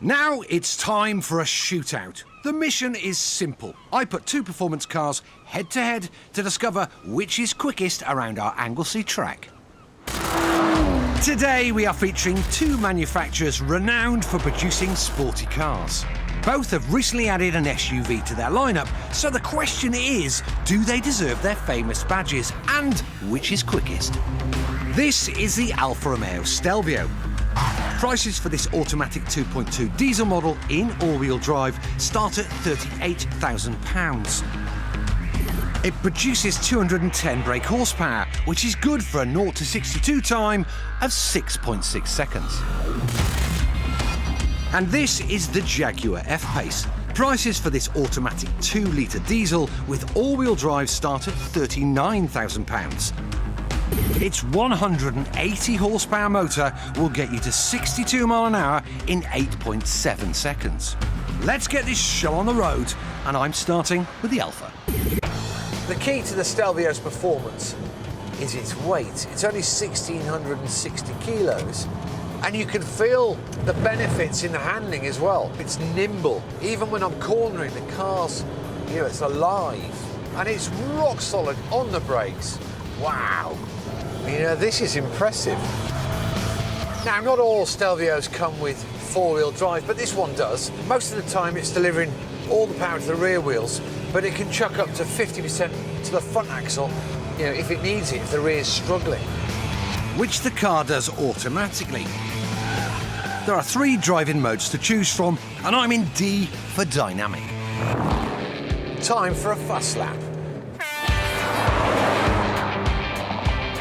Now it's time for a shootout. The mission is simple. I put two performance cars head to head to discover which is quickest around our Anglesey track. Today we are featuring two manufacturers renowned for producing sporty cars. Both have recently added an SUV to their lineup, so the question is, do they deserve their famous badges, and which is quickest? This is the Alfa Romeo Stelvio. Prices for this automatic 2.2 diesel model in all-wheel drive start at £38,000. It produces 210 brake horsepower, which is good for a 0 to 62 time of 6.6 seconds. And this is the Jaguar F-Pace. Prices for this automatic 2-litre diesel with all-wheel drive start at £39,000. Its 180 horsepower motor will get you to 62 miles an hour in 8.7 seconds. Let's get this show on the road, and I'm starting with the Alfa. The key to the Stelvio's performance is its weight. It's only 1,660 kilos, and you can feel the benefits in the handling as well. It's nimble. Even when I'm cornering, the car's, it's alive, and it's rock solid on the brakes. Wow. This is impressive. Now, not all Stelvios come with four-wheel drive, but this one does. Most of the time, it's delivering all the power to the rear wheels, but it can chuck up to 50% to the front axle, if it needs it, if the rear's struggling. Which the car does automatically. There are 3 driving modes to choose from, and I'm in D for dynamic. Time for a fast lap.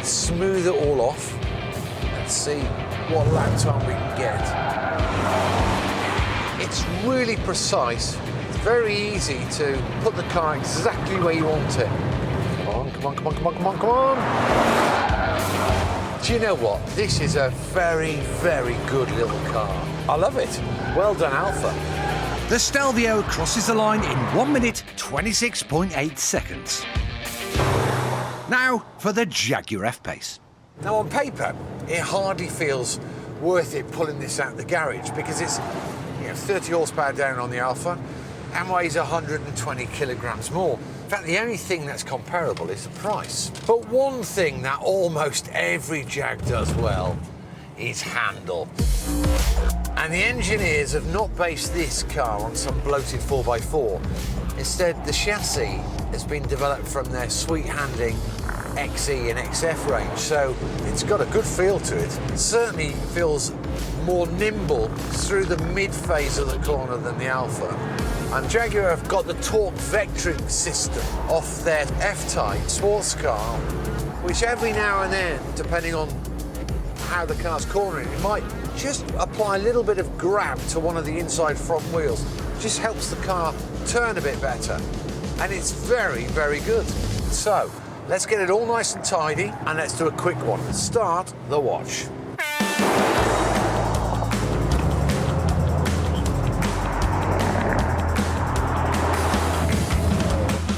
Smooth it all off. Let's see what lap time we can get. It's really precise. It's very easy to put the car exactly where you want it. Come on, come on, come on, come on, come on, come on. Do you know what? This is a very, very good little car. I love it. Well done, Alfa. The Stelvio crosses the line in 1 minute, 26.8 seconds. Now for the Jaguar F-Pace. Now, on paper, it hardly feels worth it pulling this out of the garage because it's 30 horsepower down on the Alfa and weighs 120 kilograms more. In fact, the only thing that's comparable is the price. But one thing that almost every Jag does well is handle. And the engineers have not based this car on some bloated 4x4. Instead, the chassis has been developed from their sweet handling XE and XF range, so it's got a good feel to it. It certainly feels more nimble through the mid-phase of the corner than the Alfa. And Jaguar have got the torque vectoring system off their F-Type sports car, which every now and then, depending on how the car's cornering, it might just apply a little bit of grab to one of the inside front wheels. It just helps the car turn a bit better. And it's very, very good. So, let's get it all nice and tidy, and let's do a quick one. Start the watch.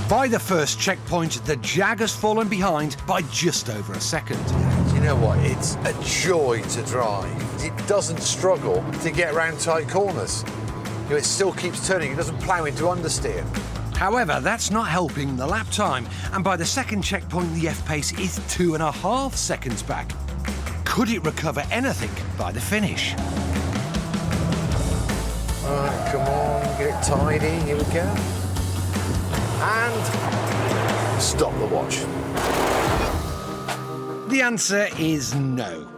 By the first checkpoint, the Jag has fallen behind by just over a second. You know what? It's a joy to drive. It doesn't struggle to get around tight corners. It still keeps turning. It doesn't plough into understeer. However, that's not helping the lap time, and by the second checkpoint, the F-Pace is 2.5 seconds back. Could it recover anything by the finish? All right, come on, get it tidy. Here we go. And stop the watch. The answer is no,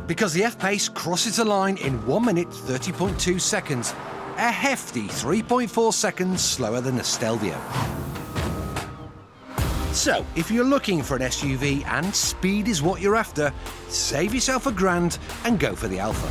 because the F-Pace crosses the line in 1 minute 30.2 seconds, a hefty 3.4 seconds slower than the Stelvio. So, if you're looking for an SUV and speed is what you're after, save yourself £1,000 and go for the Alfa.